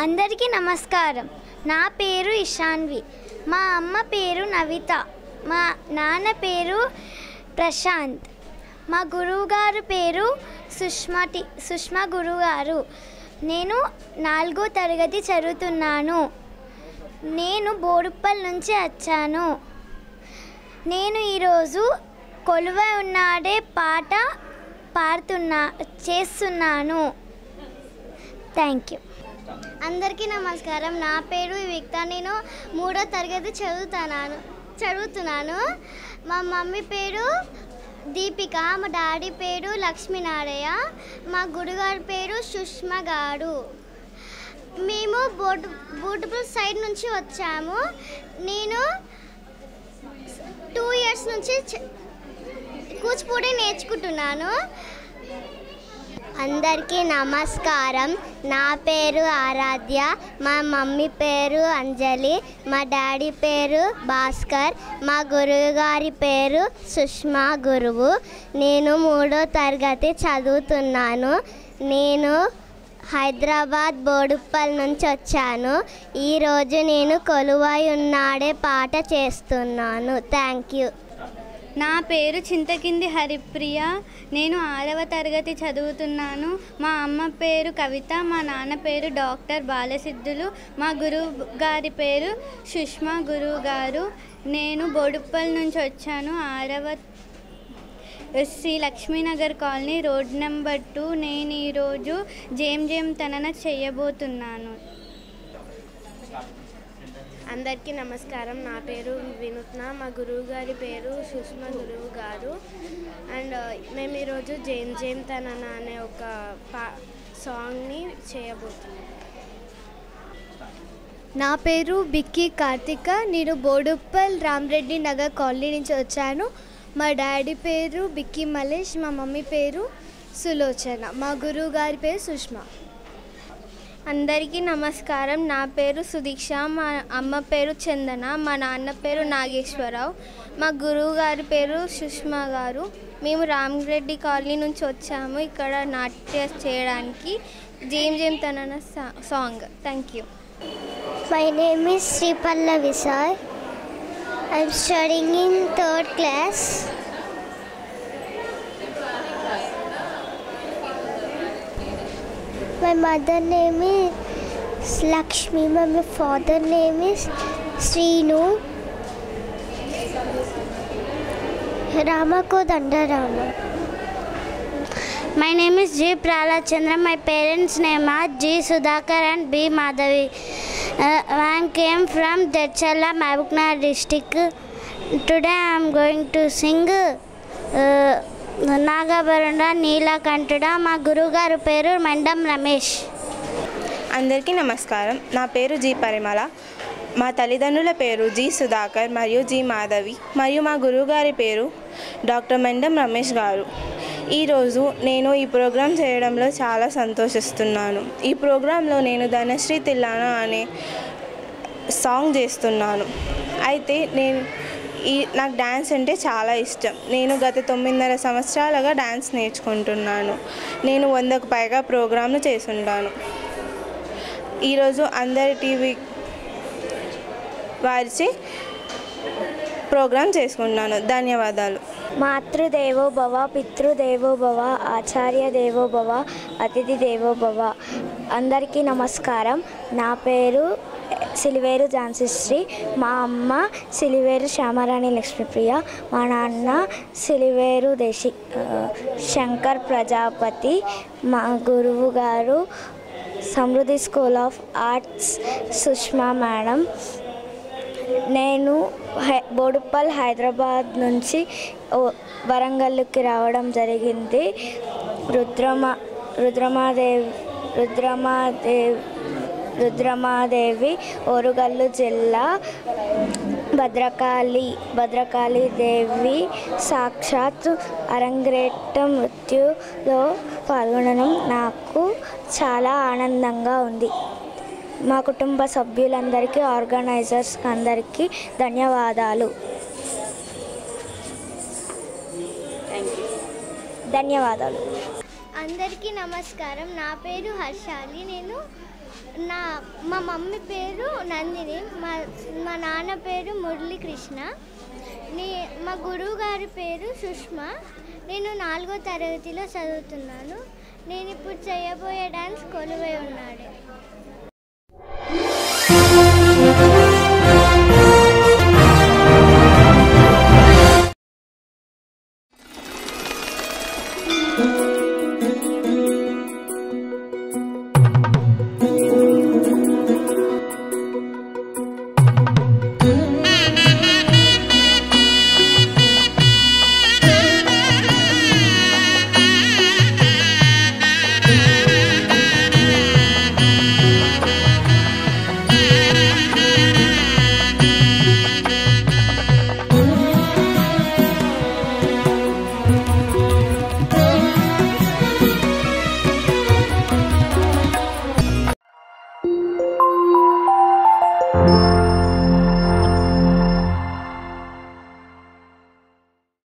అందరికీ నమస్కారం. నా పేరు ఇషాన్వి. మా అమ్మ పేరు నవిత. మా నాన్న పేరు ప్రశాంత్. మా గురువుగారు పేరు సుష్మా గురువుగారు. నేను 4వ తరగతి చదువుతున్నాను. నేను బోడుప్పల్ నుంచి వచ్చాను. నేను ఈరోజు కొలువై ఉన్నాడే పాట చేస్తున్నాను. Thank you. అందరికీ నమస్కారం. నా పేరు విక్త. నేను 3వ తరగతి చదువుతున్నాను. మా మమ్మీ పేరు దీపిక. మా డాడీ పేరు లక్ష్మీనారాయణ. మా గురుగారి పేరు సుష్మా గారు. మేము బోడుపల్ సైడ్ నుంచి వచ్చాము. నేను 2 years నుంచి కూచిపూడి నేర్చుకుంటున్నాను. అందరికీ నమస్కారం. నా పేరు ఆరాధ్య. మా మమ్మీ పేరు అంజలి. మా డాడీ పేరు భాస్కర్. మా గురువుగారి పేరు సుష్మా గురువు. నేను 3వ తరగతి చదువుతున్నాను. నేను హైదరాబాద్ బోడుప్పల్ నుంచి వచ్చాను. ఈరోజు నేను కొలువై ఉన్నాడే పాట చేస్తున్నాను. Thank you. నా పేరు చింతకింది హరిప్రియ. నేను 6వ తరగతి చదువుతున్నాను. మా అమ్మ పేరు కవిత. మా నాన్న పేరు డాక్టర్ బాలసిద్ధులు. మా గురువు గారి పేరు సుష్మా గురువు గారు. నేను బోడుప్పల్ నుంచి వచ్చాను. 6వ Sri Lakshminagar colony, road number 2. నేను ఈరోజు జేం తనన చేయబోతున్నాను. అందరికీ నమస్కారం. నా పేరు వినూత్న. మా గురువు గారి పేరు సుష్మా గురువు గారు. అండ్ మేము ఈరోజు జేం తనన అనే ఒక సాంగ్ని చేయబోతున్నాం. నా పేరు బిక్కీ కార్తిక. నేను బోడుప్పల్ రామరెడ్డి నగర్ కాలనీ నుంచి వచ్చాను. మా డాడీ పేరు బిక్కీ మలేష్. మా మమ్మీ పేరు సులోచన. మా గురువు గారి పేరు సుష్మా. అందరికీ నమస్కారం. నా పేరు సుదీక్ష. మా అమ్మ పేరు చందన. మా నాన్న పేరు నాగేశ్వరరావు. మా గురువు గారి పేరు సుష్మా గారు. మేము రామరెడ్డి కాలనీ నుంచి వచ్చాము ఇక్కడ నాట్య చేయడానికి. జేం తనన song. Thank you. My name is Sri Pallavi sir. I'm studying in 3rd class. My mother name is Lakshmi. My father name is Srinu. Rama Kodanda Rama. My name is G. Pralachandra. My parents' name are G. Sudhakar and B. Madhavi. I came from Dechalla, Mabuknagar district. Today I am going to sing నాగభరణ నీలకంఠుడ. మా గురువుగారు పేరు మెండం రమేష్. అందరికీ నమస్కారం. నా పేరు G పరిమళ. మా తల్లిదండ్రుల పేరు జి సుధాకర్ మరియు జి మాధవి మరియు మా గురువుగారి పేరు డాక్టర్ మెండం రమేష్ గారు. ఈరోజు నేను ఈ ప్రోగ్రాం చేయడంలో చాలా సంతోషిస్తున్నాను. ఈ ప్రోగ్రాంలో నేను ధనశ్రీ తిల్లానా అనే సాంగ్ చేస్తున్నాను. అయితే నాకు డ్యాన్స్ అంటే చాలా ఇష్టం. నేను గత 9.5 సంవత్సరాలుగా డ్యాన్స్ నేర్చుకుంటున్నాను. నేను 100కు పైగా ప్రోగ్రాంలు చేసుంటాను. ఈరోజు అందరి టీవీ వారిచే ప్రోగ్రాం చేసుకుంటున్నాను. ధన్యవాదాలు. మాతృదేవో భవ, పితృదేవో భవ, ఆచార్య దేవో భవ, అతిథి దేవో భవ. అందరికీ నమస్కారం. నా పేరు సిలివేరు ఝాన్సీశ్రీ. మా అమ్మ సిలివేరు శ్యామరాణి లక్ష్మీప్రియ. మా నాన్న సిలివేరు శంకర్ ప్రజాపతి. మా గురువు గారు Samruddhi school of arts Sushma madam. నేను బోడుప్పల్ హైదరాబాద్ నుంచి వరంగల్కి రావడం జరిగింది. రుద్రమాదేవి ఓరుగల్లు జిల్లా. భద్రకాళి దేవి సాక్షాత్ అరంగేట్ర మృత్యులో పాల్గొనడం నాకు చాలా ఆనందంగా ఉంది. మా కుటుంబ సభ్యులందరికీ, ఆర్గనైజర్స్ అందరికీ ధన్యవాదాలు. అందరికీ నమస్కారం. నా పేరు హర్షాలి. మా మమ్మీ పేరు నందిని, మా నాన్న పేరు మురళీకృష్ణ, మా గురువు గారి పేరు సుష్మా. నేను 4వ తరగతిలో చదువుతున్నాను. నేను ఇప్పుడు చేయబోయే డాన్స్ కొలువై ఉన్నాడే.